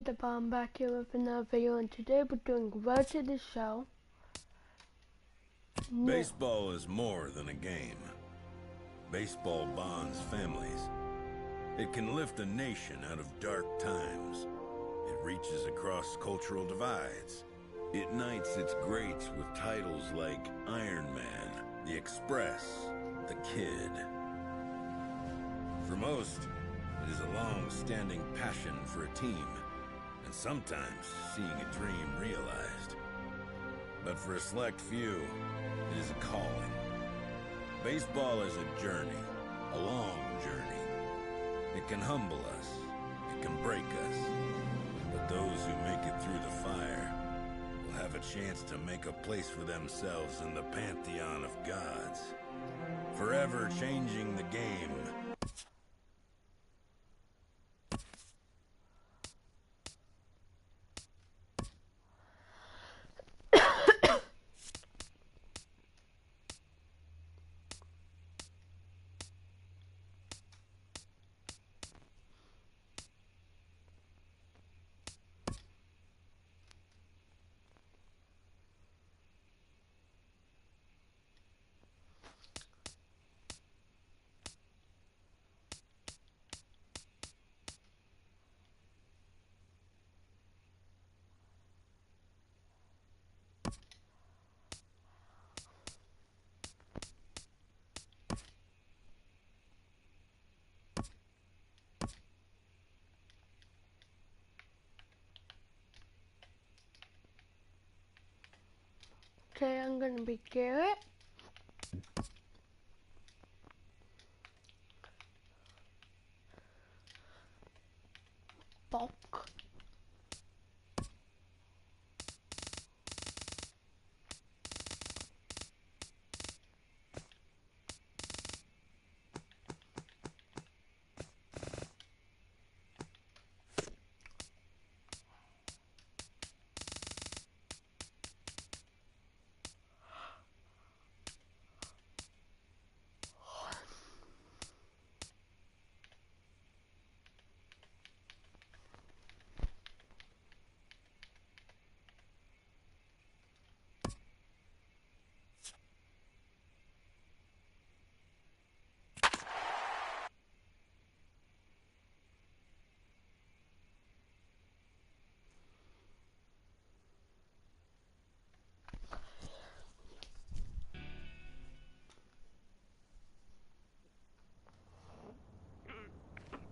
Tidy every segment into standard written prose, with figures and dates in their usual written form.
the Bomb back here with another video, and today we're doing Road to the Show. Baseball is more than a game. Baseball bonds families. It can lift a nation out of dark times. It reaches across cultural divides. It knights its greats with titles like Iron Man, The Express, The Kid. For most, it is a long-standing passion for a team, and sometimes seeing a dream realized. But for a select few, it is a calling. Baseball is a journey, a long journey. It can humble us, it can break us, but those who make it through the fire will have a chance to make a place for themselves in the pantheon of gods, forever changing the game. Okay, I'm gonna be Garrett. Bulk.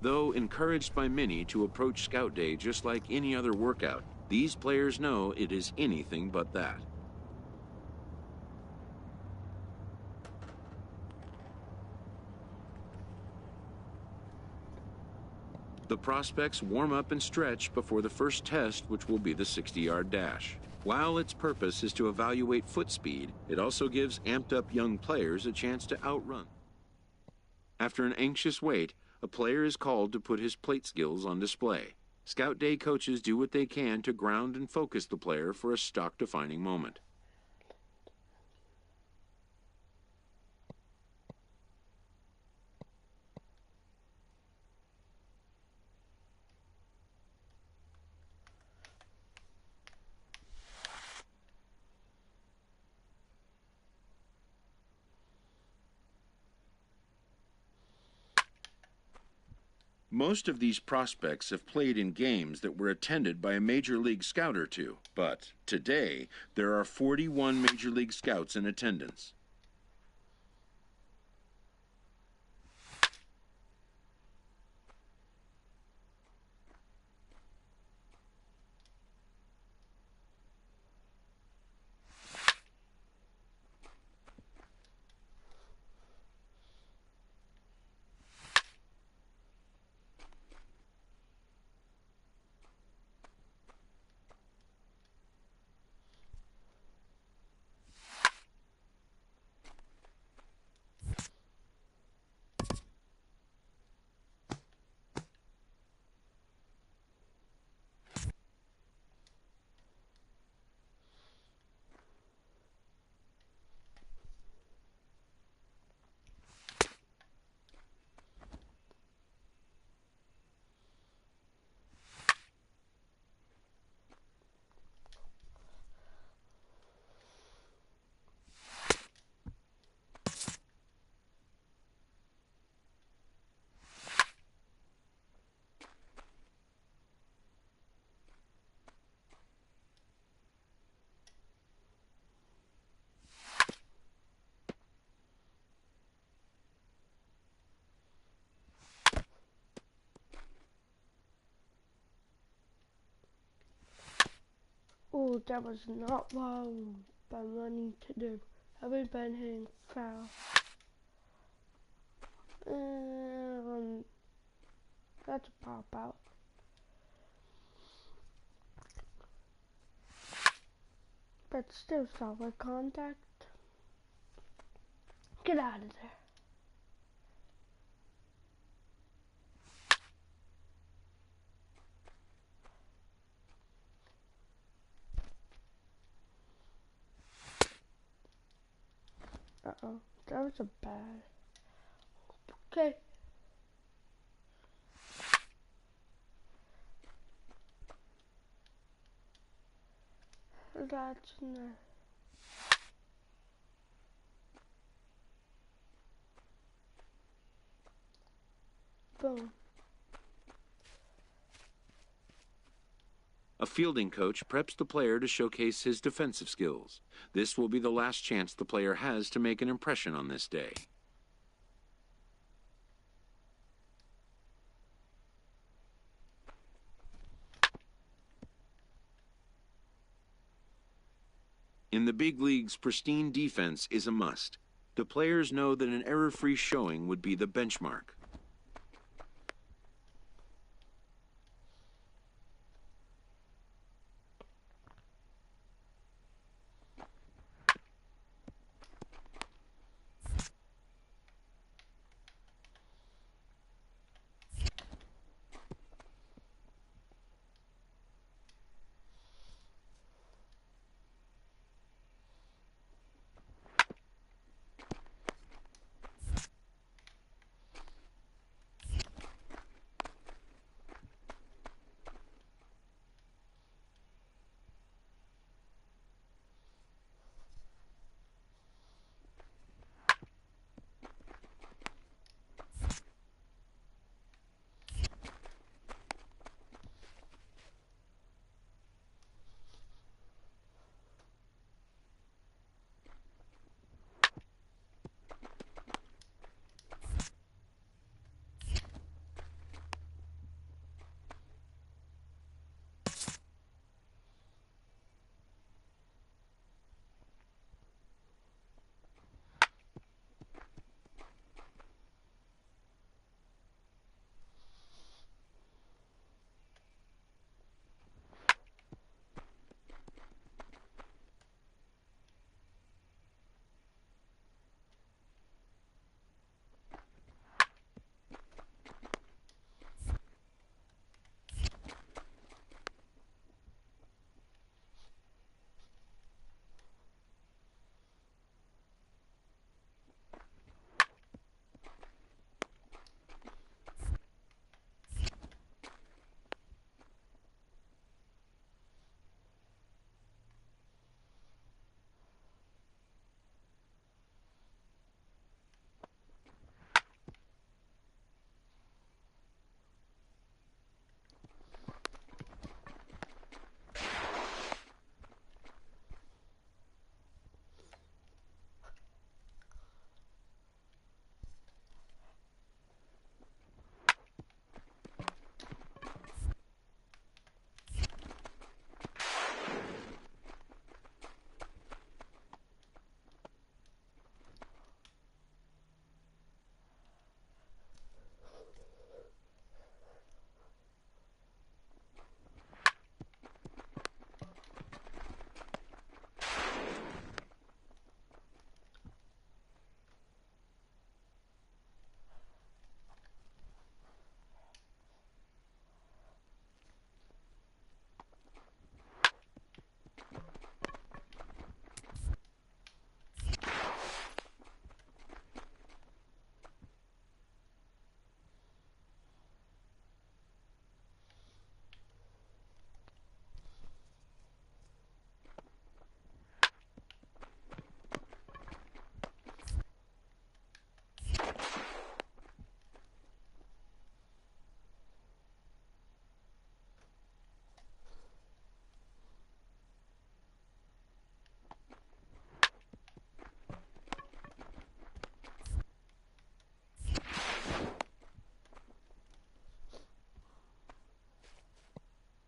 Though encouraged by many to approach Scout Day just like any other workout, these players know it is anything but that. The prospects warm up and stretch before the first test, which will be the 60-yard dash. While its purpose is to evaluate foot speed, it also gives amped-up young players a chance to outrun. After an anxious wait, a player is called to put his plate skills on display. Scout Day coaches do what they can to ground and focus the player for a stock-defining moment. Most of these prospects have played in games that were attended by a Major League Scout or two, but today there are 41 Major League Scouts in attendance. Oh, that was not what I've been wanting to do. I've been hitting foul. That's a pop out. But still solid contact. Get out of there. Uh-oh, that was a bad. Okay. That's nice. Boom. A fielding coach preps the player to showcase his defensive skills. This will be the last chance the player has to make an impression on this day. In the big leagues, pristine defense is a must. The players know that an error-free showing would be the benchmark.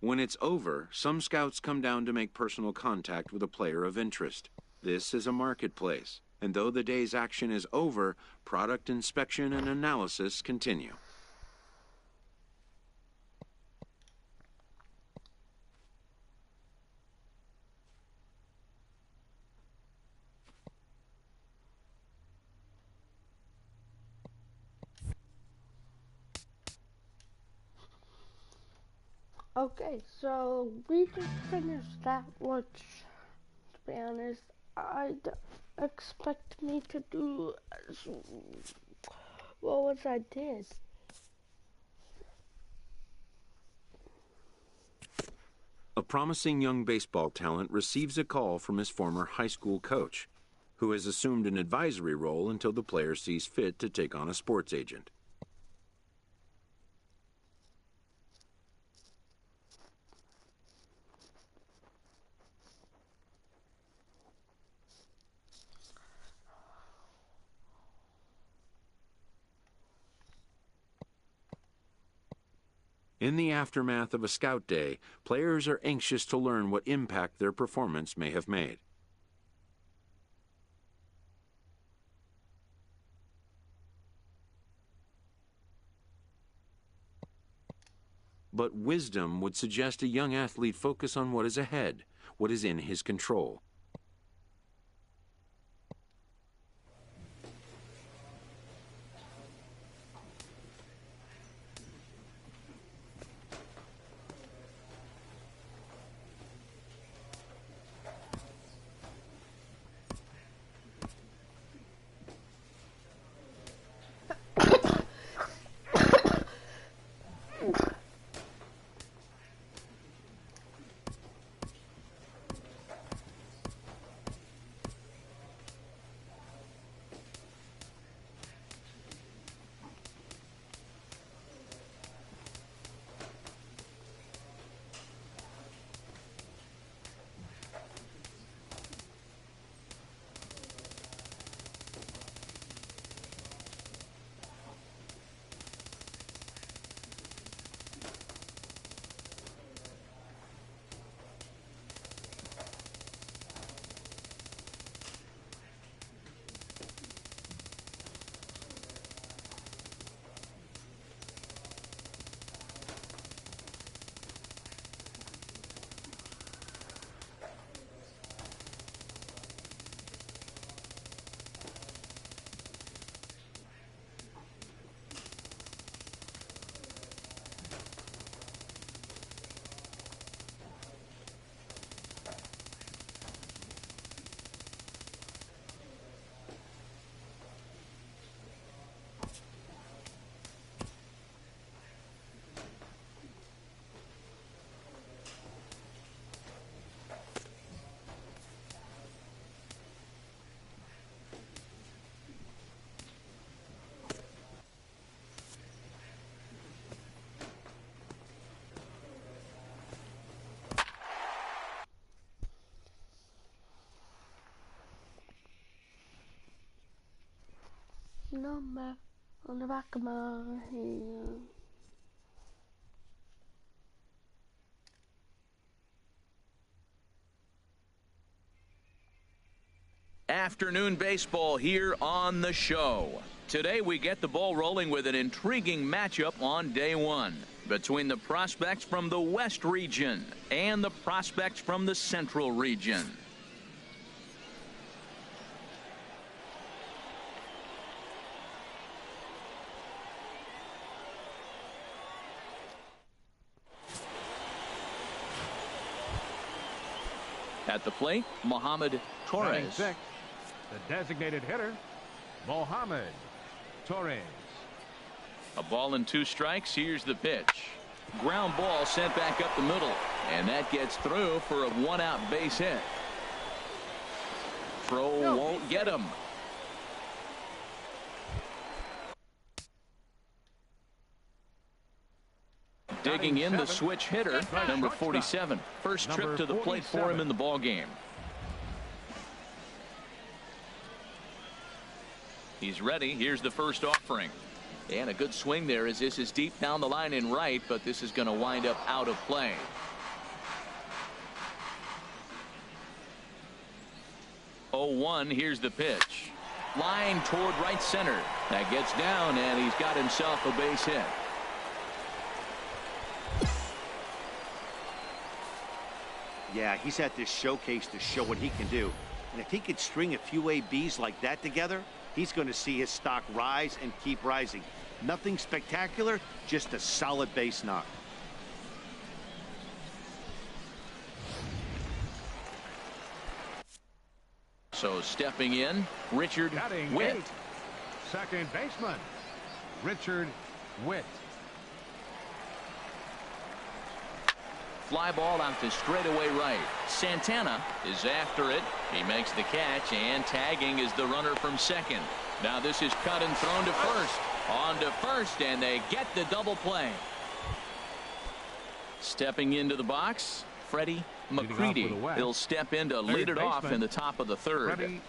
When it's over, some scouts come down to make personal contact with a player of interest. This is a marketplace, and though the day's action is over, product inspection and analysis continue. Okay, so we just finished that, which, to be honest, I don't expect me to do as well as I did. A promising young baseball talent receives a call from his former high school coach, who has assumed an advisory role until the player sees fit to take on a sports agent. In the aftermath of a scout day, players are anxious to learn what impact their performance may have made. But wisdom would suggest a young athlete focus on what is ahead, what is in his control. Number on the back of my hand. Afternoon baseball here on the show. Today we get the ball rolling with an intriguing matchup on day one between the prospects from the West region and the prospects from the Central region. At the plate, Mohamed Torres. Six, the designated hitter, Mohamed Torres. A ball and 2 strikes. Here's the pitch. Ground ball sent back up the middle, and that gets through for a 1-out base hit. Throw won't get him. Digging in the switch hitter, number 47. First trip to the plate for him in the ball game. He's ready. Here's the first offering. And a good swing there as this is deep down the line in right, but this is going to wind up out of play. 0-1. Here's the pitch. Line toward right center. That gets down, and he's got himself a base hit. Yeah, he's at this showcase to show what he can do. And if he could string a few ABs like that together, he's going to see his stock rise and keep rising. Nothing spectacular, just a solid base knock. So stepping in, Richard Witt. 8. Second baseman, Richard Witt. Fly ball out to straightaway right. Santana is after it. He makes the catch, and tagging is the runner from second. Now this is cut and thrown to first. On to first, and they get the double play. Stepping into the box, Freddie McCready. He'll step in to lead it off in the top of the third. Freddie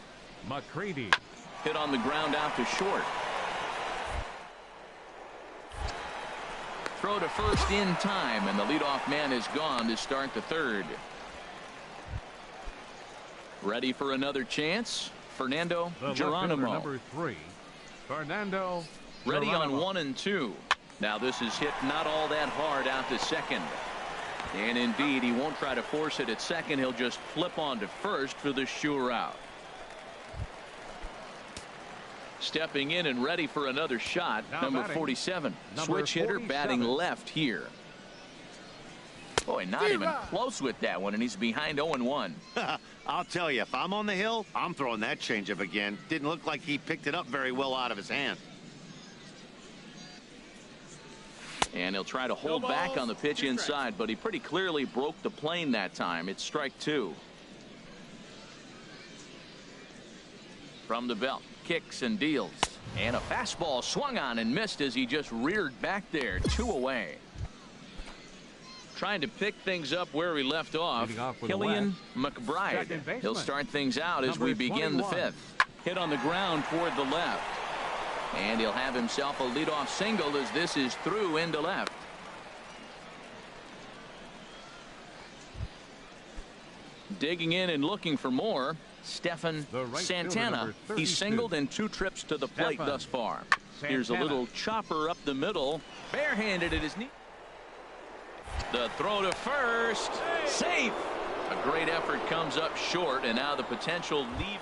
McCready. Hit on the ground out to short. Throw to first in time, and the leadoff man is gone to start the third. Ready for another chance, Fernando Geronimo. Number 3, Fernando Ready Geronimo. on 1 and 2. Now this is hit not all that hard out to second. And indeed, he won't try to force it at second. He'll just flip on to first for the sure out. Stepping in and ready for another shot, Now number batting, 47. number Switch hitter 47. batting left here. Boy, not even close with that one, and he's behind 0-1. I'll tell you, if I'm on the hill, I'm throwing that changeup again. Didn't look like he picked it up very well out of his hand. And he'll try to hold back on the pitch inside, but he pretty clearly broke the plane that time. It's strike 2. From the belt, kicks and deals. And a fastball swung on and missed as he just reared back there. 2 away. Trying to pick things up where we left off, Killian McBride. He'll start things out as we begin the 5th. Hit on the ground toward the left. And he'll have himself a leadoff single as this is through into left. Digging in and looking for more, Stephen Santana. He's singled in 2 trips to the plate thus far. Here's a little chopper up the middle. Barehanded at his knee. The throw to first. Safe. A great effort comes up short, and now the potential lead.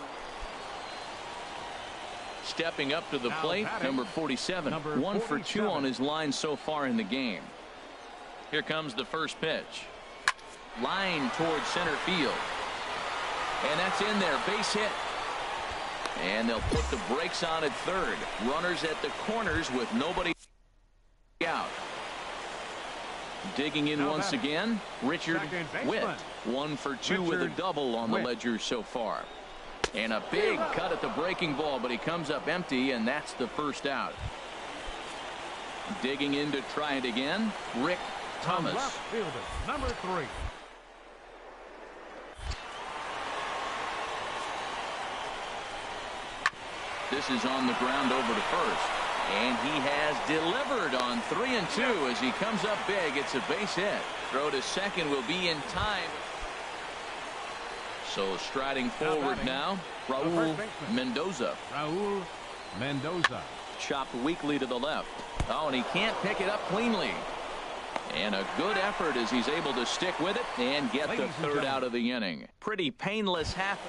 Stepping up to the plate, number 47. 1 for 2 on his line so far in the game. Here comes the first pitch. Line towards center field. And that's in there. Base hit. And they'll put the brakes on at third. Runners at the corners with nobody out. Digging in once again, Richard Witt. 1 for 2 with a double on the ledger so far. And a big cut at the breaking ball, but he comes up empty, and that's the first out. Digging in to try it again, Rick Thomas. Left fielder, number 3. This is on the ground over to first. And he has delivered on 3 and 2 as he comes up big. It's a base hit. Throw to second will be in time. So striding forward now, Raul Mendoza. Raul Mendoza. Chopped weakly to the left. Oh, and he can't pick it up cleanly. And a good effort as he's able to stick with it and get the third out of the inning. Pretty painless half.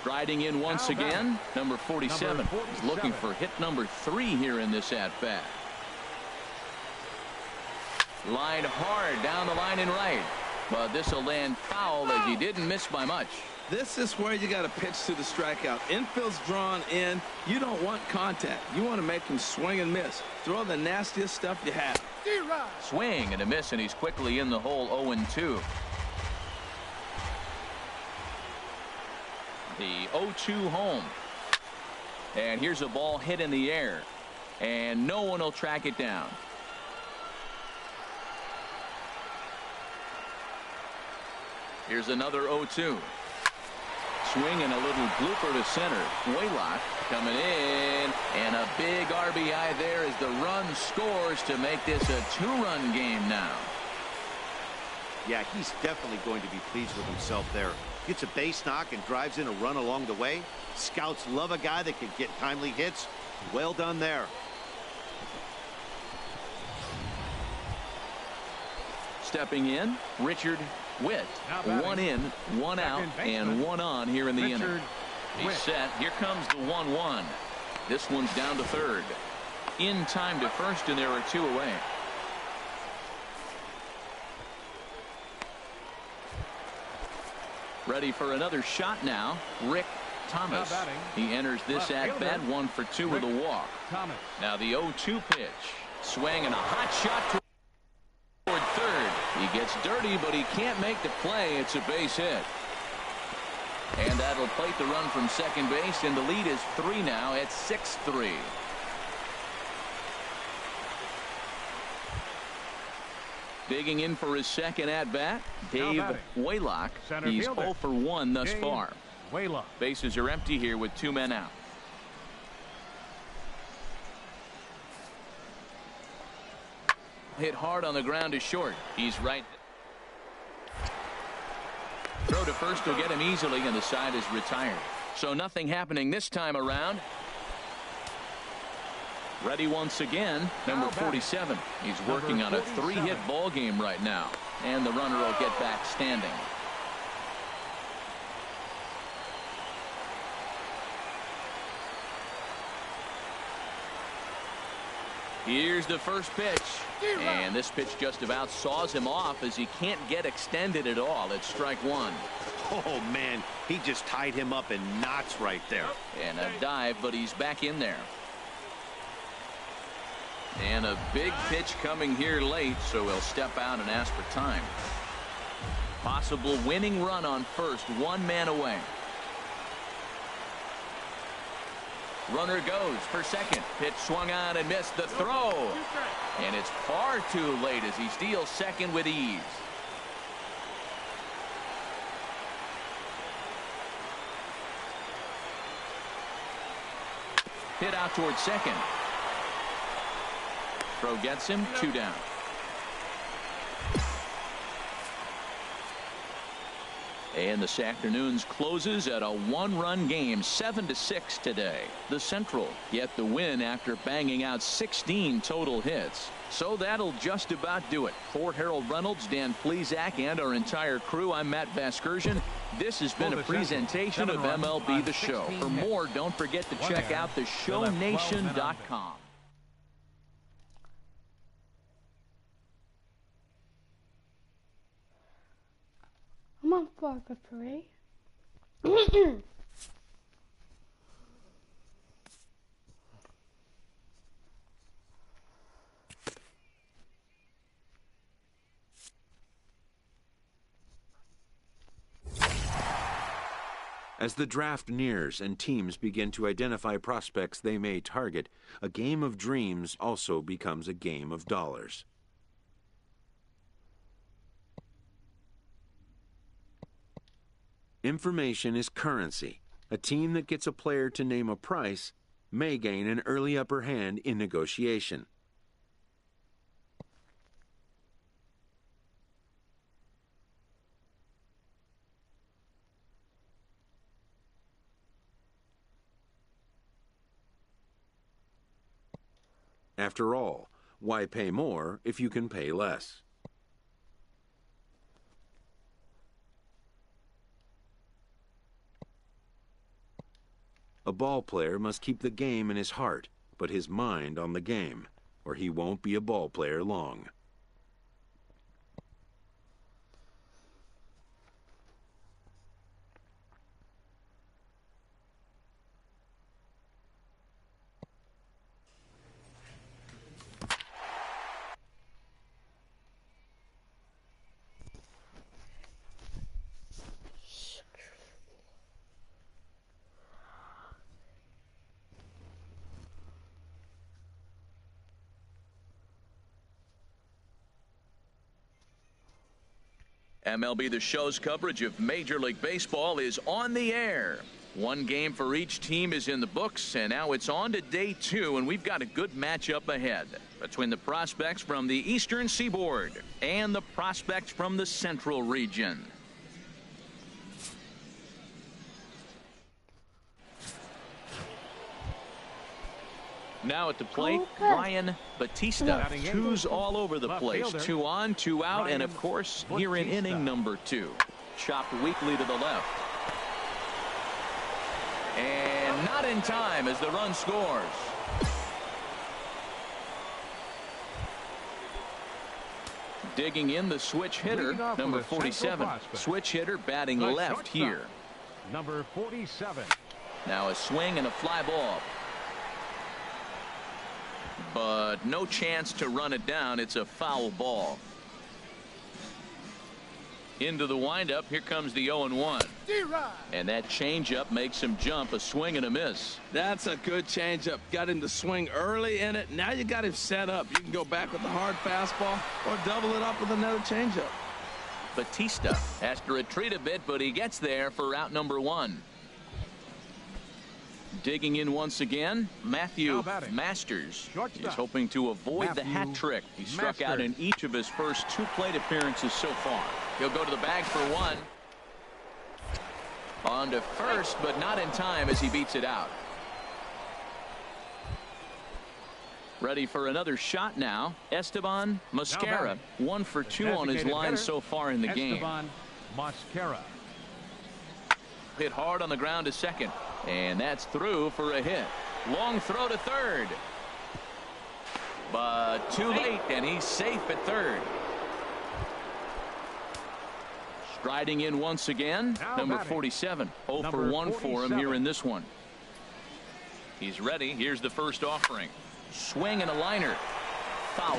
Striding in once again, number 47. He's looking for hit number 3 here in this at-bat. Line hard down the line and right. But this will land foul as he didn't miss by much. This is where you got to pitch to the strikeout. Infield's drawn in. You don't want contact. You want to make him swing and miss. Throw the nastiest stuff you have. Swing and a miss, and he's quickly in the hole. 0-2. The 0-2 home. And here's a ball hit in the air. And no one will track it down. Here's another 0-2. Swing and a little blooper to center. Waylock coming in. And a big RBI there as the run scores to make this a 2-run game now. Yeah, he's definitely going to be pleased with himself there. gets a base knock and drives in a run along the way. Scouts love a guy that can get timely hits. Well done there. Stepping in, Richard Witt. One in, one out, and one on here in the inning. He's set. Here comes the 1-1. This one's down to third. In time to first, and there are two away. Ready for another shot now, Rick Thomas. He enters this at-bat 1 for 2 with a walk. Now the 0-2 pitch. Swing and a hot shot toward third. He gets dirty, but he can't make the play. It's a base hit. And that'll plate the run from second base, and the lead is 3 now at 6-3. Digging in for his second at-bat, Dave Waylock. He's 0 for 1 thus far. Bases are empty here with 2 men out. Hit hard on the ground to short. He's right. Throw to first will get him easily, and the side is retired. So nothing happening this time around. Ready once again, number 47. He's working on a 3-hit ball game right now, and the runner will get back standing. Here's the first pitch, and this pitch just about saws him off as he can't get extended at all. It's strike 1. Oh, man, he just tied him up in knots right there. And a dive, but he's back in there. And a big pitch coming here late, so he'll step out and ask for time. Possible winning run on first, 1 man away. Runner goes for second. Pitch swung on and missed the throw. And it's far too late as he steals second with ease. Hit out towards second. Throw gets him, 2 down. And this afternoon's closes at a 1-run game, 7-6 today. The Central get the win after banging out 16 total hits. So that'll just about do it. For Harold Reynolds, Dan Plesac, and our entire crew, I'm Matt Vasgersian. This has been a presentation of MLB The Show. For more, don't forget to check out theshownation.com. I'm on 4 for 3. As the draft nears and teams begin to identify prospects they may target, a game of dreams also becomes a game of dollars. Information is currency. A team that gets a player to name a price may gain an early upper hand in negotiation. After all, why pay more if you can pay less? A ball player must keep the game in his heart, but his mind on the game, or he won't be a ball player long. MLB The Show's coverage of Major League Baseball is on the air. 1 game for each team is in the books, and now it's on to day 2, and we've got a good matchup ahead between the prospects from the Eastern Seaboard and the prospects from the Central region. Now at the plate, Okay. Ryan Batista. Batting in. Twos all over the Left place. fielder, 2 on, 2 out, Ryan and of course, here in Batista. inning number 2. Chopped weakly to the left. And not in time as the run scores. Digging in the switch hitter, Leading off number with a central 47. prospect. Switch hitter batting The left shortstop, here. Number 47. Now a swing and a fly ball. But no chance to run it down. It's a foul ball. Into the windup. Here comes the 0-1. And that changeup makes him jump. A swing and a miss. That's a good changeup. Got him to swing early in it. Now you got him set up. You can go back with the hard fastball or double it up with another changeup. Batista has to retreat a bit, but he gets there for out number 1. Digging in once again, Matthew Now batting. Masters Shortstop. is hoping to avoid the hat Matthew trick. He struck out in Masters. each of his first 2 plate appearances so far. He'll go to the bag for 1. On to first, but not in time as he beats it out. Ready for another shot now. Esteban Mosquera, batting. 1 for 2 on his Designated line hitter, so far in the game. Esteban Mosquera. Hit hard on the ground to second, and that's through for a hit. Long throw to third, but too late, and he's safe at third. Striding in once again, Now number batting. 47. 0 for Number 1 for him 47. here in this one. He's ready. Here's the first offering. Swing and a liner. Foul.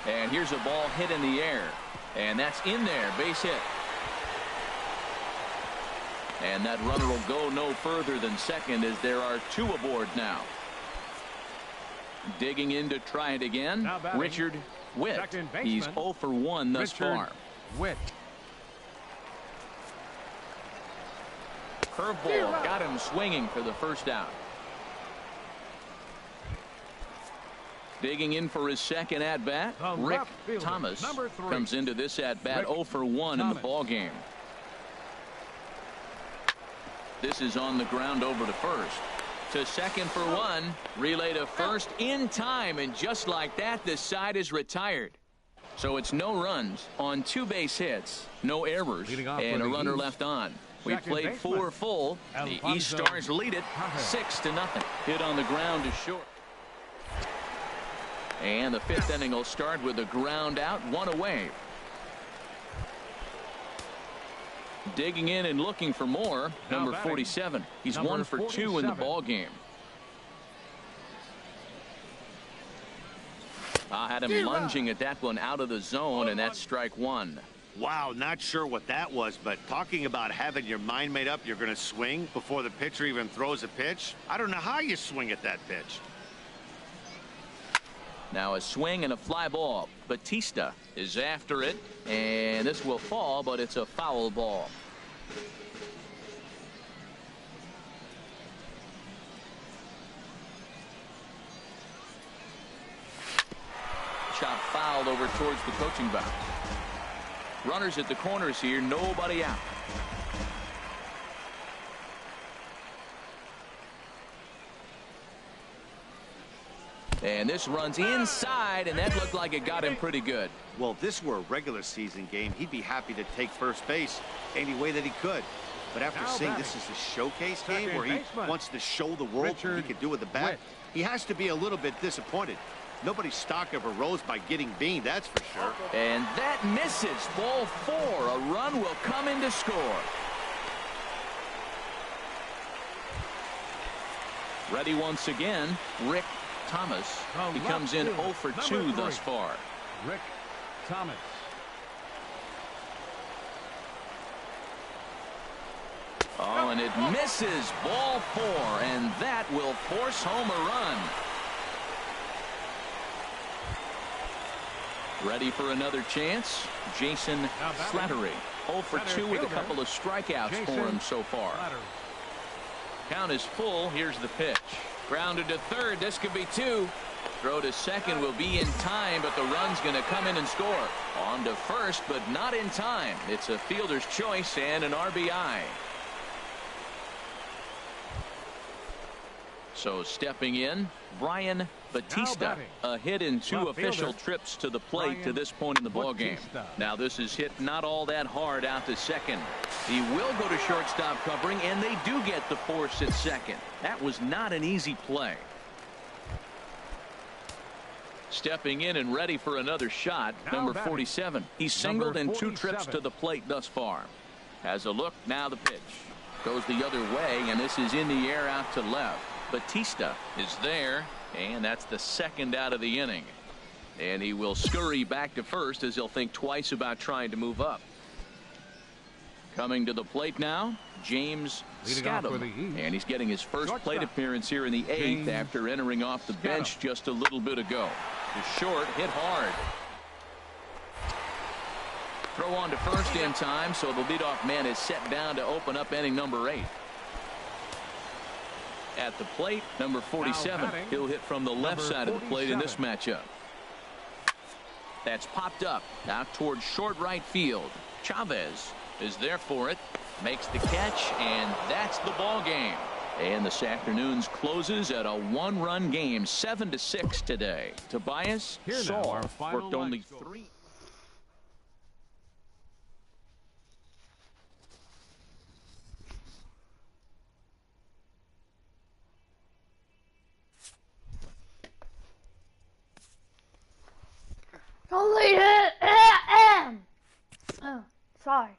And here's a ball hit in the air. And that's in there. Base hit. And that runner will go no further than second as there are 2 aboard now. Digging in to try it again. Now batting, Richard Witt. second baseman, He's 0 for 1 thus Richard far. Witt. Curveball got him swinging for the first out. Digging in for his second at bat, The Rick left fielder, Thomas number 3. comes into this at bat Rick 0 for 1 in the Thomas. ball game. This is on the ground over to first. To second for 1. Relay to first in time, and just like that, this side is retired. So it's no runs on 2 base hits, no errors, Leading off and for a the runner East, left on. We second played baseman, 4 full. The East Alfonso Stars lead it Taher. 6-0. Hit on the ground to short. And the 5th inning will start with a ground out, 1 away. Digging in and looking for more, Now number batting, 47. He's number 1 for 2 in the 47. ball game. I had him lunging at that one out of the zone, and that's strike 1. Wow, not sure what that was, but talking about having your mind made up you're going to swing before the pitcher even throws a pitch. I don't know how you swing at that pitch. Now a swing and a fly ball. Batista is after it, and this will fall, but it's a foul ball. Shot fouled over towards the coaching box. Runners at the corners here, nobody out. And this runs inside, and that looked like it got him pretty good. Well, if this were a regular season game, he'd be happy to take first base any way that he could. But after Now seeing batting, this is a showcase game second where he baseman, wants to show the world what he Richard can do with the bat, Witt. he has to be a little bit disappointed. Nobody's stock ever rose by getting beamed, that's for sure. And that misses. Ball 4. A run will come in to score. Ready once again, Rick Thomas. The He left comes in fielder, 0 for number 2 thus 3. far. Rick Thomas. Oh, and it misses. Ball 4, and that will force home a run. Ready for another chance? Jason Now batting, Slattery. 0 for center 2 with a fielder, couple of strikeouts for Jason him so far. Slattery. Count is full. Here's the pitch. Grounded to third. This could be 2. Throw to second will be in time, but the run's going to come in and score. On to first, but not in time. It's a fielder's choice and an RBI. So stepping in, Brian Batista, a hit in 2 official trips to the plate to this point in the ballgame. Now this is hit not all that hard out to second. He will go to shortstop covering, and they do get the force at second. That was not an easy play. Stepping in and ready for another shot, number 47. He's singled in 2 trips to the plate thus far. Has a look, now the pitch. Goes the other way, and this is in the air out to left. Batista is there, and that's the second out of the inning. And he will scurry back to first as he'll think twice about trying to move up. Coming to the plate now, James Scadam, and he's getting his first plate appearance here in the 8th after entering off the bench just a little bit ago. The short hit hard. Throw on to first in time, so the leadoff man is set down to open up inning number 8. At the plate, number 47. He'll hit from the left side of the plate in this matchup. That's popped up out towards short right field. Chavez is there for it, makes the catch, and that's the ball game. And this afternoon's closes at a 1-run game, 7-6 today. Tobias Saul worked only 3. Only hit. Oh, sorry.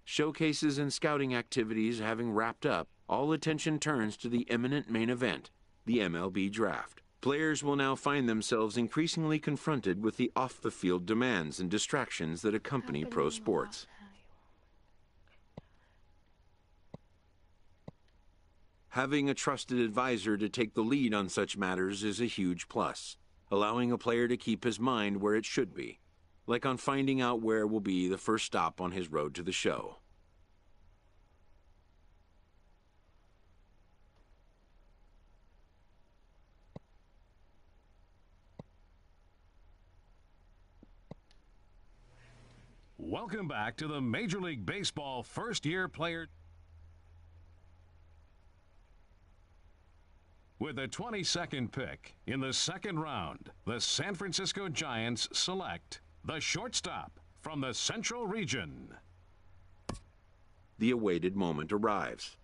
Showcases and scouting activities having wrapped up, all attention turns to the imminent main event, the MLB Draft. Players will now find themselves increasingly confronted with the off-the-field demands and distractions that accompany pro sports. Having a trusted advisor to take the lead on such matters is a huge plus, allowing a player to keep his mind where it should be, like on finding out where will be the first stop on his road to the show. Welcome back to the Major League Baseball first-year player. With the 22nd pick in the 2nd round, the San Francisco Giants select the shortstop from the Central Region. The awaited moment arrives.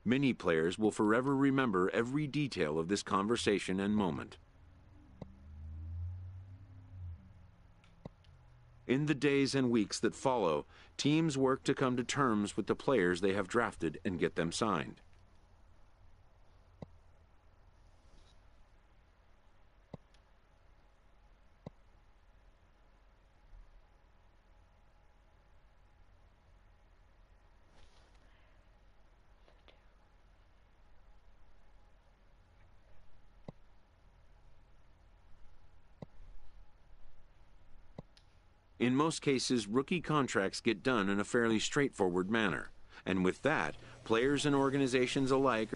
Many players will forever remember every detail of this conversation and moment. In the days and weeks that follow, teams work to come to terms with the players they have drafted and get them signed. In most cases, rookie contracts get done in a fairly straightforward manner. And with that, players and organizations alike